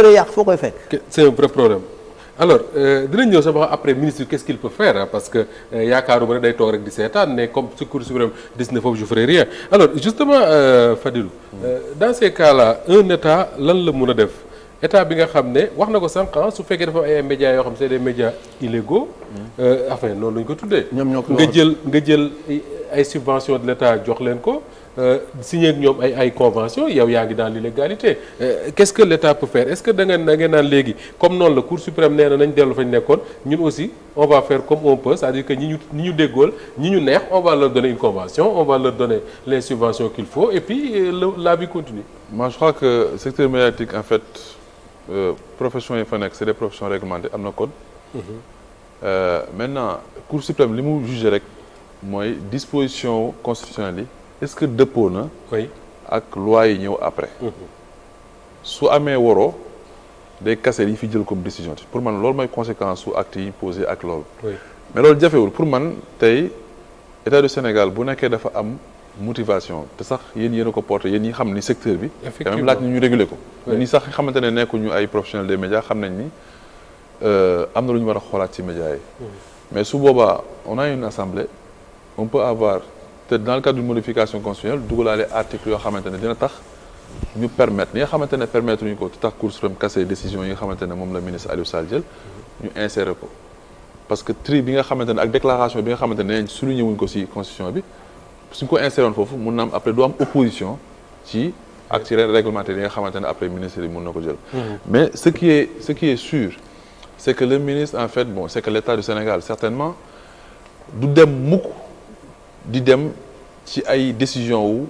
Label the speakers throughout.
Speaker 1: yàq foo koy fekk.
Speaker 2: c'est un vrai problème. alors dinañ ñëw sax ba après ministre qu'est-ce qu'il peut faire parce que yaakaaruma ne day toog rek di seetaan ne comme ci Cour suprême dis na foofu je ferai rien alors justement Fadilou dans ces cas-là un état lan la mun a def état bi nga xam ne wax na ko sànq su fekkee dafa ay médias yoo xam c'est des médias illégaux enfin noonu lañu ko tuddee nga jël ay subventions de l'état jox leen ko signé ak ñoom ay convention yow yaa ngi dans l'illégalité qu'est-ce que l'État peut faire est-ce que da ngeen naan léegi comme noonu la Cour suprême nee na nañ dellu fa ñu nekkoon ñun aussi on va faire comme on peut c'est-à-dire que ñi ñu déggool ñi ñu neex on va leur donner une convention on va leur donner les subventions qu'il faut et puis la vie continue.
Speaker 3: Moi je crois que secteur médiatique en fait profession yi fa nekk c'est des professions réglementées am na code. Maintenant Cour suprême li mu jugé rek mooy disposition constitutionnelle yi. Est-ce que dëppoo na.
Speaker 2: oui
Speaker 3: ak loi yi ñëw après. su amee waroo day kase yi fi jël comme décision pour man loolu mooy conséquence su actes yi posé ak loolu.
Speaker 2: oui
Speaker 3: mais loolu jafewul pour man tey état du Sénégal bu nekkee dafa am motivation te sax yéen a ko porté yéen ñi xam ni secteur bi.
Speaker 2: effectivement
Speaker 3: quand même laaj ni ñu réguler ko.
Speaker 2: oui
Speaker 3: ñi sax xamante ne nekkuñu ay professionnels des médias xam nañ ni am na lu ñu war a xoolaat ci médias yi. mais su boobaa on a une assemblée on peut avoir. te dans le cadre d'une modification constitutionnelle dugalaale article yoo xamante ne dina tax ñu permettre li nga xamante ne permettre ñu ko te tax Cour suprême kase décision yi nga xamante ne moom la ministre Aliou Sall jël ñu insérer ko parce que tri bi nga xamante ne ak déclaration bi nga xamante ne souligné wuñ ko ci constitution bi suñ ko inséré woon foofu mun na am après du am opposition ci actes réglementaires yi nga xamante ne après ministre yi mun na ko jël mais ce qui est sûr c'est que le ministre en fait bon c'est que l'État du Sénégal certainement du dem mukk di dem ci ay décision wu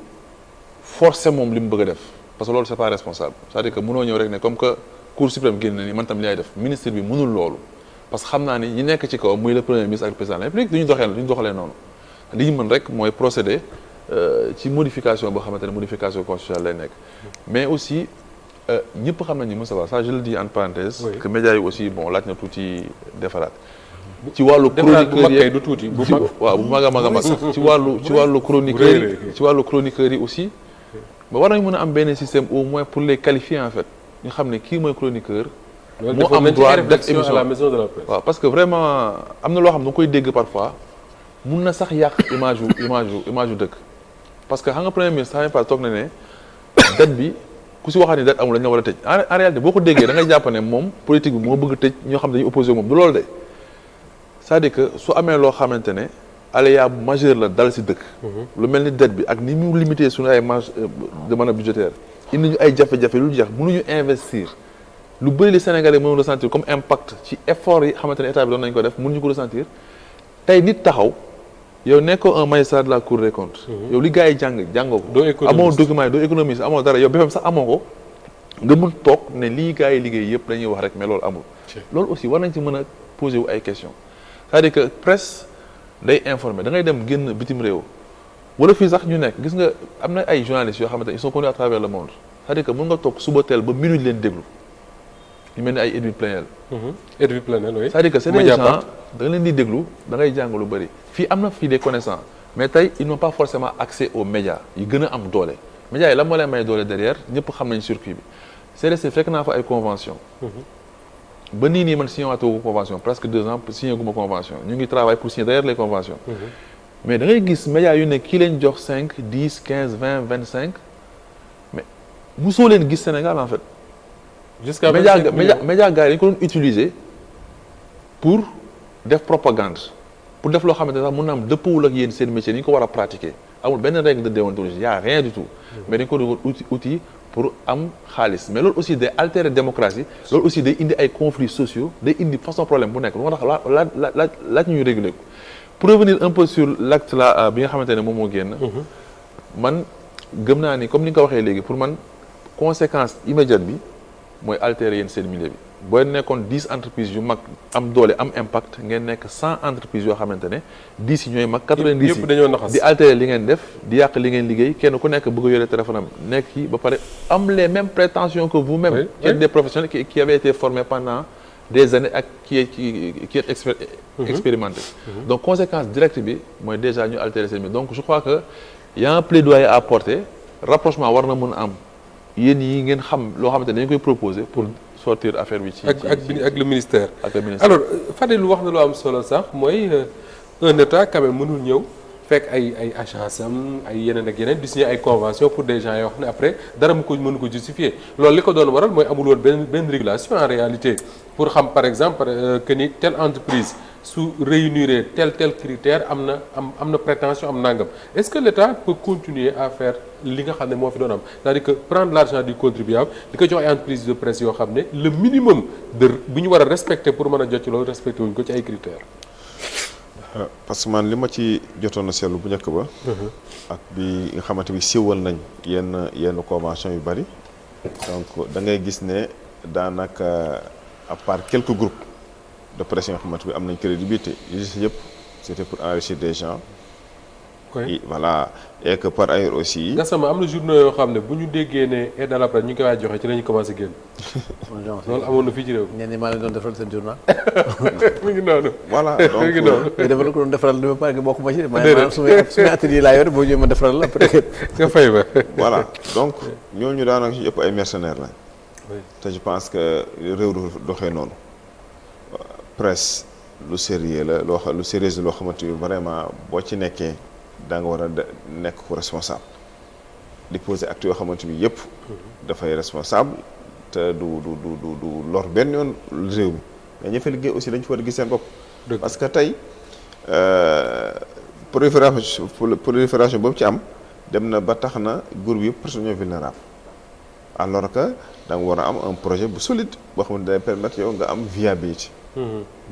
Speaker 3: forcer moom li mu bëgg a def parce que loolu c'est pas responsable c'est-à-dire que mënoo ñëw rek ne comme que Cour suprême génn na ni man tam li ay def ministre bi mënul loolu parce que xam naa ni ñi nekk ci kaw muy le premier ministre ak le président de la République duñu doxalee noonu li ñu mën rek mooy procéder ci modification boo xamante ne modification constitutionnelle lay nekk mais aussi ñëpp xam nañu Moustapha ça je le dis en parenthèse que médias yi aussi bon laaj na tuuti defaraat ci wàllu chroniqueur yi
Speaker 2: du tuuti bu
Speaker 3: mag a mag ci wàllu chroniqueur yi aussi ba war nañu mën a am benn système au moins pour les qualifier en fait ñu xam ne kii mooy chroniqueur moo am droit def émission
Speaker 2: à la maison de la presse.
Speaker 3: waaw parce que vraiment am na loo xam ne da nga koy dégg parfois mun na sax yàq image yu dëkk parce que xam nga premier ministre xam nga toog na ne date bi ku si waxaat ni date amul dañ la war a tëj en réalité boo ko déggee da ngay jàpp ne moom politique bi moo bëgg tëj ñoo xam ne dañuy opposé moom du loolu de c'est-à-dire que su amee loo xamante ne aléa majeur la dal si dëkk lu mel ni dette bi ak ni mu limité suñu ay marge de manœuvre budgétaire indi ñu ay jafe-jafe lu jeex mënuñu investir lu bëri li Sénégalais mënu ressentir comme impact ci effort yi xamante ne état bi doon nañu ko def mënuñu ko ressentir tey nit taxaw yow nekkoo un magistrat de la Cour des comptes yow li gars yi jàngoo ko amoo document yi doo économiste amoo dara yow BFM sax amoo ko nga mun toog ne lii gars yi liggéey yëpp dañuy wax rek mais loolu amul loolu aussi war nañ ci mën a poser wu ay questions c'est-à-dire que presse day informer da ngay dem génn bitim réew wala fii sax ñu nekk gis nga am na ay journalistes yoo xamante ne ils sont connus à travers le monde c'est-à-dire que mën nga toog suba teel ba minuit leen déglu ñu mel ni ay Edwin Plenel.
Speaker 2: Edwin Plenel oui.
Speaker 3: c'est-à-dire que c'est des gens da nga leen di déglu da ngay jàng lu bëri fii am na fii des connaissants mais tey ils n'ont pas forcément accès aux médias yi gën a am doole médias yi la moo leen may doole derrière ñëpp xam nañ circuit bi CDC fekk naa fa ay convention ba nii man signé waatoo convention presque 2 ans signé guma convention ñu ngi travail pour signer d'ailleurs les conventions mais da ngay gis médias yu ne kii leen jox 5 10 15 20 25 mais mosoo leen gis Sénégal en fait
Speaker 2: jusqu'à
Speaker 3: média gars yi dañu ko doon utiliser pour def propagande pour def loo xamante ne sax mën na am dëppwul ak yéen seen métier ni ñu ko war a pratiquer amul benn règle de déontologie y a rien du tout mais dañu ko doon outil pour am xaalis mais loolu aussi day altérer démocratie loolu aussi day indi ay conflits sociaux day indi façon problème bu nekk lu moo tax laaj ñuy réguler ko pour revenir un peu sur l'acte là bi nga xamante ne moom moo génn man gëm naa ni comme ni nga ko waxee léegi pour man conséquence immédiate bi mooy altérer yéen seen milieu bi booy nekkoon 10 entreprises yu mag am doole am impact ngeen nekk 100 entreprises yoo xamante ne 10 yi ñooy mag 90 yi di altérer li ngeen def di yàq li ngeen liggéey kenn ku nekk bëgg a yore téléphone am nekk yi ba pare am les mêmes prétentions que vous-même qui êtes des professionnels qui avaient été formés pendant des années ak qui est expérimenté donc conséquence directe bi mooy déjà ñu altérer seen milieu donc je crois que y a un plaidoyer à porter rapprochement war na mën a am yéen yi ngeen xam loo xamante ne dañu koy proposer pour sortir affaire bi ci
Speaker 2: ak le ministère.
Speaker 3: ak le ministère.
Speaker 2: alors Fadilou wax na lu am solo sax mooy un état quand même mënul ñëw fekk ay agence am ay yeneen ak yeneen di signer ay convention pour des gens yoo xam ne après dara mënu ko justifier loolu li ko doon waral mooy amul woon benn régulation en réalité pour xam par exemple que ni telle entreprise su réunir tel critère am na prétention am nangam est-ce que l'État peut continuer à faire li nga xam ne moo fi doon am c'est-à-dire que prendre l'argent du contribuable di ko jox ay entreprise de presse yoo xam ne le minimum bu ñu war a respecter pour mën a jot ci loolu respecté wuñ ko ci ay critères.
Speaker 1: parce que man li ma ci jotoon a seetlu bu njëkk ba. ak bi nga xamante bi siwal nañ yenn convention yu bari donc da ngay gis ne daanaka à part quelques groupes de presse yi nga xamante bi am nañ crédibilité li ci yëpp c'était pour enrichir des gens.
Speaker 2: oui
Speaker 1: voilà et que par ailleurs aussi.
Speaker 2: Gassama am na journaux yoo xam ne bu ñu déggee ne aide à la presse ñu ngi koy waaj joxe ci la ñu commencé génn. loolu amoon na fii ci réew mi.
Speaker 4: ñenn ñi maa leen doon defaral seen journal.
Speaker 2: mi ngi noonu.
Speaker 1: voilà donc
Speaker 2: mi ngi noonu.
Speaker 4: mais dama la ko doon defaral dama pare nga bokk ma ci. maanaam su ma atelier laa yor boo ñëwee ma defaral la peut-être.
Speaker 2: nga fay ba.
Speaker 1: voilà donc ñooñu daanaka ci ëpp ay mercenaires lañ.
Speaker 2: oui
Speaker 1: te je pense que réew du doxee noonu presse lu sérieux la loo xam lu sérieux loo xamante ni vraiment boo ci nekkee da nga war a nekk ku responsable di poser actes yoo xamante ni yëpp dafay responsable te du lor benn yoon réew mi mais ñi fa liggéey aussi dañ ci war a gis seen bopp. parce que tey prolifération boobu ci am dem na ba tax na groupe yëpp personnes ñoo vulnérables alors que da nga war a am un projet bu solide boo xam ne day permettre yow nga am viabilité.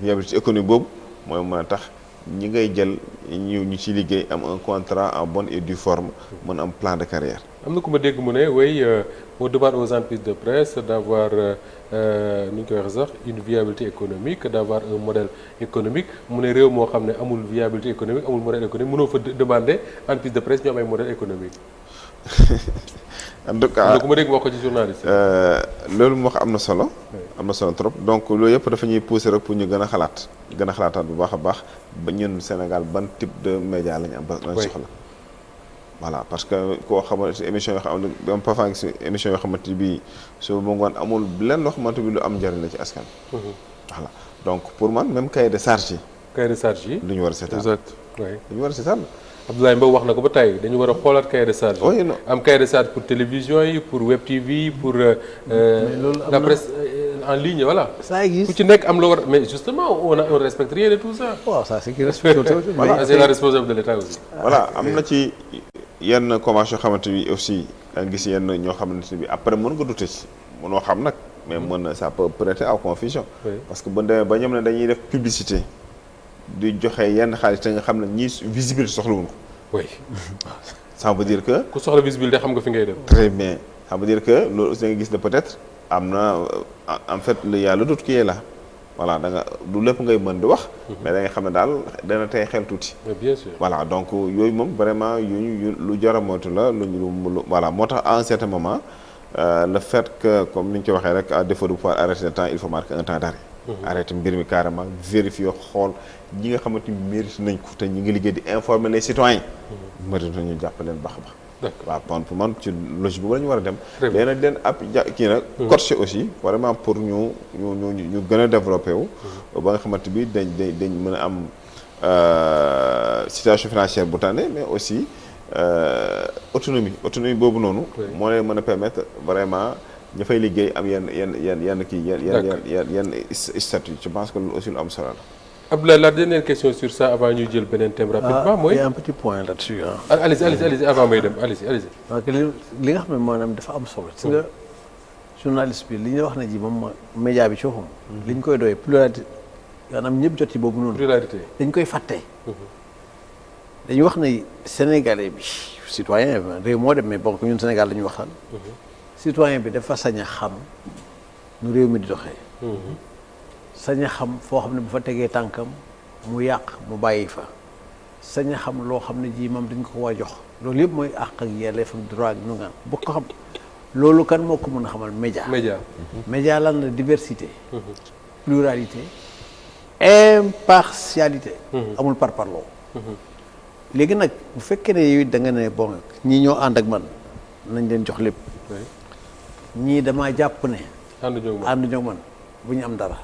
Speaker 1: viabilité économique boobu mooy mën a tax ñi ngay jël ñu ci liggéey am un contrat en bonne et due forme mën am plan de carrière.
Speaker 2: am na ku ma dégg mu ne oui on demande aux entreprises de presse d'avoir ni ñu koy waxee sax une viabilité économique d'avoir un modèle économique mu ne réew moo xam ne amul viabilité économique amul modèle économique mënoo fa demander entreprise de presse ñu am ay modèle économique.
Speaker 1: en tout cas
Speaker 2: ku ma dégg wax ko ci journaliste.
Speaker 1: loolu moo xam am na solo. am na solo trop donc loolu yëpp dafa ñuy pousser rek pour ñu gën a xalaataat bu baax a baax ba ñun Sénégal ban type de média lañu am ba lañ soxla. voilà parce que koo xamante émission yoo xam ne parfois gis émission yoo xamante bi su ma ngoon amul lenn loo xamante bi lu am njëriñ la ci askan. voilà donc pour man même cahier de charge yi.
Speaker 2: cahier de charge yi.
Speaker 1: lu ñu war a seetaan
Speaker 3: exact
Speaker 2: oui
Speaker 1: lu ñu war a seetaan.
Speaker 2: Abdoulaye Mbow wax na ko ba tey dañu war a xoolaat cahier de charge.
Speaker 1: oui non
Speaker 2: am cahier de charge pour télévision yi pour web TV pour la presse en ligne voilà.
Speaker 4: ça existe
Speaker 2: ku ci nekk am loo war mais justement on respecte rien de tout ça.
Speaker 4: waaw ça c'est qui respecte.
Speaker 1: voilà
Speaker 2: c'est la responsabilité de l'État aussi.
Speaker 1: voilà am na ci yenn convention xamante bi aussi da nga gis yenn ñoo xamante bi après mën nga dute ci mënoo xam nag mais mën na ça peut prêter à confusion.
Speaker 2: Oui.
Speaker 1: parce que bu demee ba ñoom ne dañuy def publicité di joxe yenn xaalis te nga xam ne ñii visibilité soxlawuñ ko.
Speaker 2: oui.
Speaker 1: ça veut dire que.
Speaker 2: ku soxla visibilité xam nga fi ngay dem.
Speaker 1: très bien ça veut dire que loolu aussi da nga gis ne peut-être am na en fait il y a le doute qui est là voilà da nga du lépp ngay mën di wax. mais da nga xam ne daal dana tey xel tuuti.
Speaker 2: mais bien sûr.
Speaker 1: voilà donc yooyu moom vraiment lu jar a moytu la lu voilà moo tax à un certain moment le fait que comme ni ñu ko waxee rek à défaut de pouvoir arrêter le temps il faut marquer un temps d'arrêt. arrêter mbir mi carrément vérifier xool ñi nga xamante ni mérite nañ ko te ñi ngi liggéey di informer les citoyens. mérite nañu jàppale leen baax a baax.
Speaker 2: d'accord
Speaker 1: waaw kon pour man ci logique boobu la ñu war a dem.
Speaker 2: très bien
Speaker 1: léegi nag den ab kii nag. coacher aussi vraiment pour ñu gën a développer wu. ba nga xamante bi dañ mën a am situation financière bu tànne mais aussi autonomie boobu noonu. moo leen mën a permettre vraiment ña fay liggéey am yenn kii yenn statut je pense que loolu aussi lu am solo la.
Speaker 2: Abdoulaye, la dernière question sur ça avant ñu jël beneen thème rapidement mooy.
Speaker 4: il y a un petit point là-dessus
Speaker 2: allez-y avant may dem allez-y.
Speaker 4: parce que li nga xam ne maanaam dafa am solo. gis nga journaliste bi li ñu wax ne ji moom média bi ci waxum. li ñu koy doyee pluralité maanaam ñëpp jot ci boobu noonu.
Speaker 2: pluralité.
Speaker 4: dañ koy fàtte. dañuy wax ne Sénégalais bi citoyen réew moo dem mais bon ñun Sénégal la ñuy waxtaan. citoyen bi dafa sañ a xam nu réew mi di doxee. sañ a xam foo xam ne bu fa tegee tànkam mu yàq mu bàyyi fa sañ a xam loo xam ne ji moom dañ ko war a jox loolu yëpp mooy àq ak yelleefam droit ak nu ngaan bu ko xam loolu kan moo ko mën a xamal média lan la diversité pluralité impartialité amul parparloo léegi nag bu fekkee ne yow da nga ne bon ñii ñoo ànd ak man nañ leen jox lépp ñii damaa jàpp ne
Speaker 2: ànd
Speaker 4: ñoo man bu ñu am dara.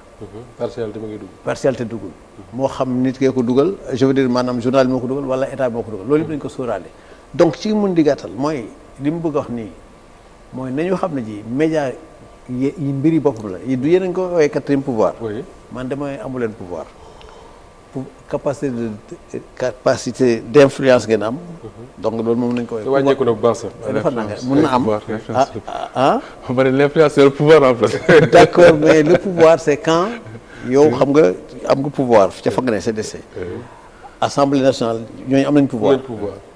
Speaker 2: partialité ma ngi dugg.
Speaker 4: partialité duggul. moo xam nit kee ko dugal je veux dire maanaam journal bi moo ko dugal wala état bi moo ko dugal loolu yëpp dañu ko sóoraale. donc ci mun di gàttal mooy li mu bëgg a wax nii mooy nañu xam ne ji média yi mbiri boppam la du yéen a ngi ko woowee quatrième pouvoir.
Speaker 2: oui
Speaker 4: man damay amuleen pouvoir. pour capacité d'influence ngeen am. donc loolu moom nañu ko woowee.
Speaker 2: wàññeeku na bu baax sax.
Speaker 4: dafa nanga mun na am
Speaker 3: on va dire l'influence c'est le pouvoir en fait.
Speaker 4: d'accord mais le pouvoir c'est quand yow xam nga am nga pouvoir ca fa nga ne CDC. Assemblée nationale ñooñu am nañ pouvoir.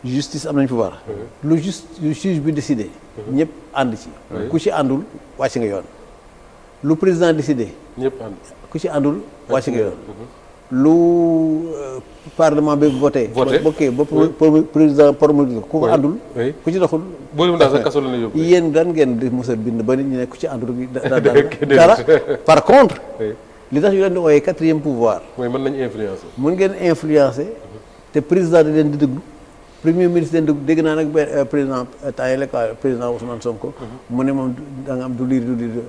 Speaker 4: Justice am nañ pouvoir. lu juge bi décidé. ñëpp ànd ci. ku ci àndul wàcc nga yoon. lu président décidé.
Speaker 2: ñëpp ànd.
Speaker 4: ku ci àndul wàcc nga yoon. lu parlement bi voté. bokkee ba président promulgué ku ko àndul. ku ci doxul.
Speaker 2: boobu daal sa kaso la yóbbu.
Speaker 4: yéen daan ngeen di mos a bind ba nit ñi ne ku ci àndul dara par contre. li tax ñu leen di ooyee quatrième pouvoir.
Speaker 2: mooy mën nañu influencer.
Speaker 4: mën ngeen influencer. te président di leen di déglu. premier ministre leen déglu dégg naa nag président temps yii la quoi président Ousmane Sonko. mu ne moom da nga am du liir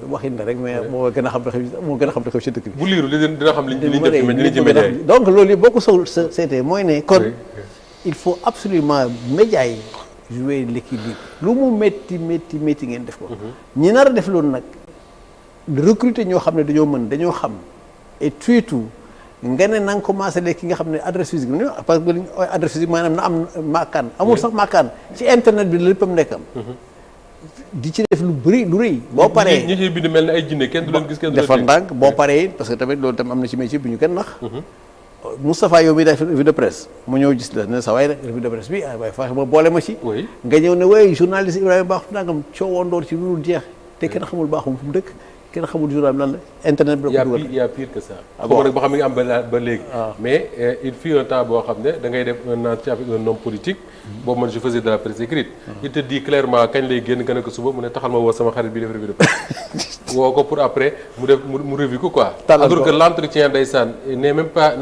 Speaker 4: waxin la rek mais moo gën a xam te xew ci dëkk bi.
Speaker 2: bu liiru li dina xam liñ def ci média yi.
Speaker 4: donc loolu yëpp boo ko seetee mooy ne kon il faut absolument média yi jouer l'équilibre lu mu métti ngeen def ko. ñi nar a def loolu nag. recruter ñoo xam ne dañoo xam et surtout nga ne na nga commencé léegi ki nga xam ne adresse physique bi parce que li ñu adresse physique maanaam na am maakaan amul sax maakaan ci internet bi léppam nekkam. di ci def lu bëri lu rëy. boo paree
Speaker 2: ñi ciy bind mel ni ay jinne kenn du leen gis kenn du leen
Speaker 4: defal ndànk boo paree parce que tamit loolu tam am na ci métier bu ñu kenn nax. Moustapha yow mi def revue de presse mu ñëw gis la ne sa waay revue de presse bi waaye fexe ba boole ma ci. nga ñëw ne waaye journaliste Ibrahima Bakhoum nangam coowandoor ci lu dul jeex te kenn xamul Bakhoum fu mu dëkk. kenn xamul journal bi lan la internet bi la ko dugal.
Speaker 2: il y a pire que ça. bon rek boo xam ne nga am ba léegi. mais il fut un temps boo xam ne da ngay def un entretien avec un homme politique. boobu man je faisais de la presse écrite. il te dit clairement kañ lay génn nga ne ko suba mu ne taxal ma woo sama xarit bi def revue de presse. woo ko pour après mu revue ko quoi. alors que l'entretien ndeysaan n'est même pas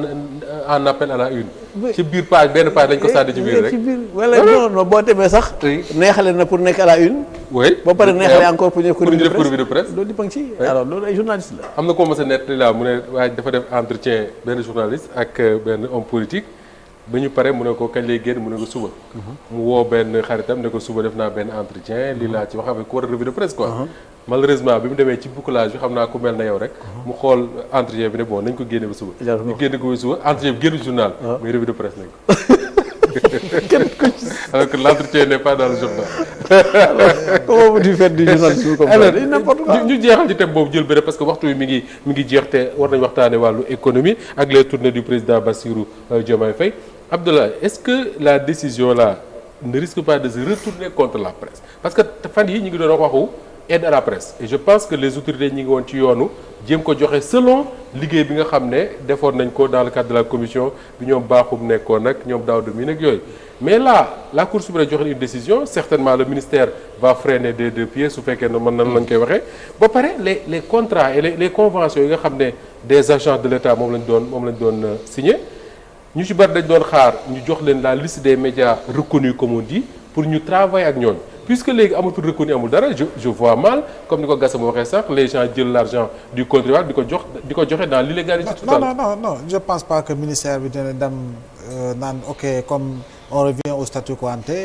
Speaker 2: en appel à la une. ci biir page benn page lañ ko sànni ci biir rek.
Speaker 4: ci biir wala non boo demee sax. neexale na pour nekk à la une.
Speaker 2: oui
Speaker 4: boo paree neexale encore pour ñu def
Speaker 2: revue de presse.
Speaker 4: loolu di ci alors loolu ay journaliste la.
Speaker 2: am na ko mos a nett la mu ne waaye dafa def entretien benn journaliste ak benn homme politique ba ñu pare mu ne ko kañ lay génn mu ne ko suba. mu woo benn xaritam ne ko suba def naa benn entretien lii laa ci wax avec ku war a revue de presse quoi. malheureusement bi mu demee ci bouclage bi xam naa ku mel na yow rek. mu xool entretien bi ne bon nañ ko génne ba suba. ñu génne ko ba suba entretien bi génn journal. muy revue de presse nañ ko. alors que l'entretien n'est pas dans le journal.
Speaker 4: comment vous dites du journalisme comme ça.
Speaker 2: alors ñu jeexal ci thème boobu jël bëre parce que waxtu wi mi ngi jeex te war nañu waxtaane wàllu économie ak les tournées du président Bassirou Diomaye Faye. Abdoulaye est-ce que la décision là ne risque pas de se retourner contre la presse parce que fan yi ñu ngi doon waxu aide à la presse et je pense que les autorités ñi ngi woon ci yoonu jéem ko joxe selon liggéey bi nga xam ne defoon nañ ko dans le cadre de la commission bi ñoom Bakhoum nekkoon nag ñoom Daouda mi nag yooyu mais là la Cour suprême joxe une décision certainement le ministère va freiner des deux pieds su fekkee ne mën nan lañ koy waxee ba pare les contrats et les conventions yi nga xam ne des agents de l'État moom lañ doon signé ñu ci bari dañ doon xaar ñu jox leen la liste des médias reconnus comme on dit pour ñu travailler ak ñooñu puisque léegi amatul reconnu amul dara je vois mal comme ni ko Gassama waxee sax les gens jël l'argent du contribuable di ko joxe dans l'illégalité totale.
Speaker 5: non je pense pas que ministère bi dina dem naan ok comme on revient au statu quo ante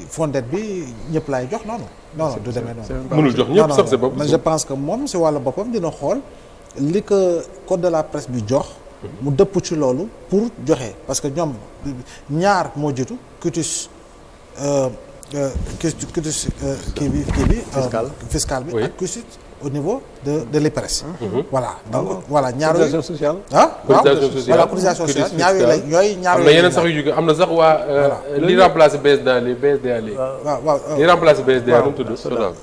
Speaker 5: fondet bi ñëpp laay jox non du demee noonu.
Speaker 2: mënul jox ñëpp sax c'est pas
Speaker 5: mais je pense que moom si wàllu boppam dina xool li ko code de la presse bi jox. mu dëpp ci loolu pour joxe parce que ñoom ñaar moo jiitu cutis kii bi fiscal bi ak cutis au niveau de l'IPRES. voilà donc voilà ñaar yooyu
Speaker 4: cotisation sociale.
Speaker 5: voilà cotisation sociale ñaar yooyu la ñooy ñaar
Speaker 2: am na yeneen sax yu jóge am na sax waa li remplacer BSDA léegi
Speaker 5: waaw
Speaker 2: li remplacer BSDA nu mu tudd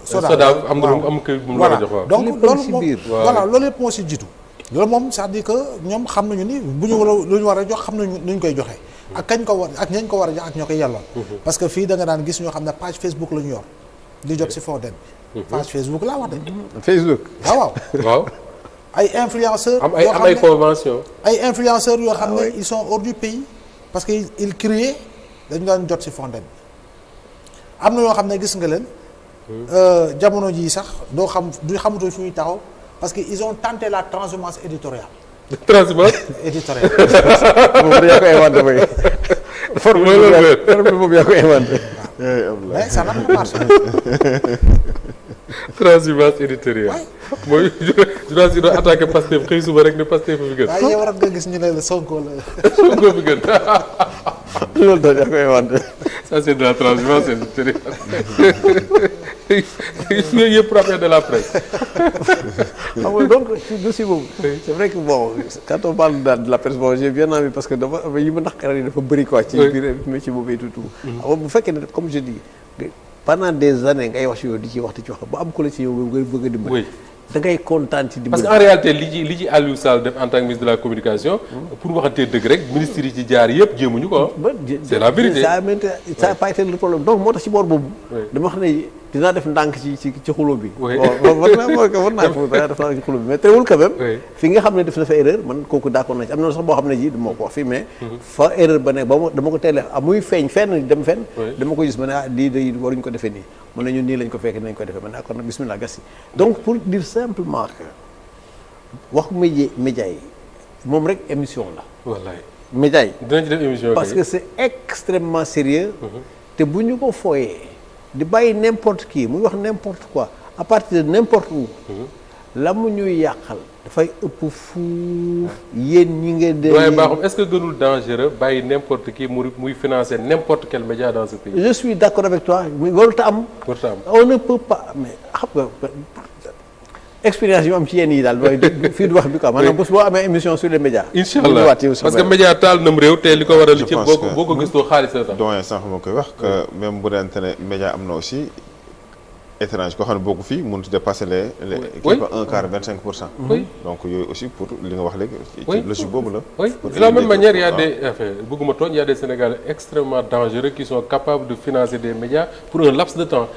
Speaker 2: SODAV am na am kay bu mu war a jox waaw
Speaker 5: donc loolu moom voilà loolu yëpp moo si jiitu loolu moom c'est-à-dire que ñoom xam nañu ni bu ñu lu ñu war a jox xam nañu nu ñu koy joxe ak kañ ko war ak ñañ ko war a jox ak ñoo koy yelloon parce que fii da nga daan gis ñoo xam ne page Facebook la ñu yor di jot si Fondem page Facebook laa wax de
Speaker 4: Facebook
Speaker 2: waaw
Speaker 5: ay influenceurs
Speaker 2: am ay convention
Speaker 5: ay influenceurs yoo xam ne ils sont hors du pays parce que ils criaient dañu daan jot si Fondem am na yoo xam ne gis nga leen jamono jii sax doo xam du xamatu fu ñuy taxaw parce que ils ont tenté la transhumance éditoriale.
Speaker 2: transhumance.
Speaker 5: éditoriale.
Speaker 4: moom yaa ko inventé mooy. forme bi moom yaa ko inventé.
Speaker 5: mais ça n'a pas marché.
Speaker 2: transhumance éditoriale. mooy journaliste yi doon attaqué Pastef xëy suba rek ne Pastef fi gën.
Speaker 5: waaye yow war nga gis ñu ne la Sonko la.
Speaker 2: Sonko fi gën.
Speaker 4: loolu daal yaa ko inventé.
Speaker 2: ça c'est de la transhumance éditoriale. yooyu yëpp rappel de la presse.
Speaker 4: xam nga donc ci dossier boobu. c'est vrai que bon quand on parle de la presse bon j'ai bien envie parce que dafa yi ma naqare yi dafa bëri quoi. ci biir métier boobu et tout. xam bu fekkee ne comme je dis pendant des années ngay wax ci yow di ci wax ba am ko la ci yow nga bëgg a dimbali. da ngay kontaan ci dimbali.
Speaker 2: parce que en réalité li ci Aliou Sall def en tant que ministre de la communication. pour waxantee dëgg rek ministre yi ci jaar yëpp jéemuñu ko. c'est la vérité
Speaker 4: ça a pas été le problème donc moo tax ci boor boobu. dama xam ne dinaa def ndànk ci xuloo bi.
Speaker 2: oui
Speaker 4: bon war naa def ndànk ci xuloo bi mais teewul quand même. fi nga xam ne def na fa erreur man kooku d'accord na ci am na sax boo xam ne ji moo ko wax fii mais. fa erreur ba nekk ba dama ko teelee muy feeñ fenn dem fenn. dama ko gis ma ne lii de waruñu ko defee nii mu ne ñun nii lañ ko fekk nañ ko defee man d'accord nag bismillah gas yi donc pour dire simplement que wax média yi moom rek émission la.
Speaker 2: wallaay
Speaker 4: média yi.
Speaker 2: dinañ ci def émission
Speaker 4: parce que c'est extrêmement sérieux te bu ñu ko fooyee di bàyyi n'importe qui muy wax n'importe quoi à partir de n'importe où la mu ñuy yàqal dafay ëpp fuuf yéen ñi ngeen de
Speaker 2: waaye baaxum est-ce que gënul dangereux bàyyi n'importe qui muy financer n'importe quel média dans ce pays.
Speaker 4: je suis d'accord avec toi warut a am on ne peut pas mais xam nga expérience yu am ci yenn yi daal mooy fii du wax bi quoi maanaam bés boo amee émission sur les médias.
Speaker 2: incha allah parce que média taal nam réew te li ko waral li ci boo ko gëstoo xaalis la tax.
Speaker 1: doyen sànq moo koy wax que même bu dente ne média am na aussi étrange koo xam ne bokku fii mënut dépasser les un quart 25%. donc yooyu aussi pour li nga wax léegi. ci logique boobu la.
Speaker 2: oui de la même manière il y a des bëgguma tooñ il y a des Sénégalais extrêmement dangereux qui sont capables de financer des médias pour un laps de temps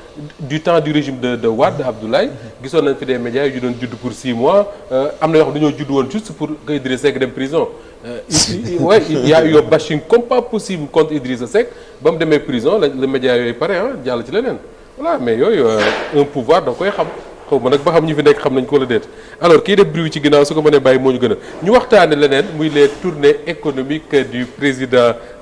Speaker 2: du temps du régime de Wade Abdoulaye gisoon nañ fi des médias yu doon judd pour 6 mois am na yoo xam dañoo judd woon juste pour que Idrissa Seck dem prison. il y a eu un bashing comme pas possible contre Idrissa Seck ba mu demee prison la médias yooyu pare jàll ci leneen. voilà mais yooyu un pouvoir da koy xam xaw ma nag ba xam ñu fi nekk xam nañ ko wala déet alors kii def bruit ci ginnaaw su ko mënee bàyyi moo ñu gën a ñu waxtaane leneen muy les tournées économiques du président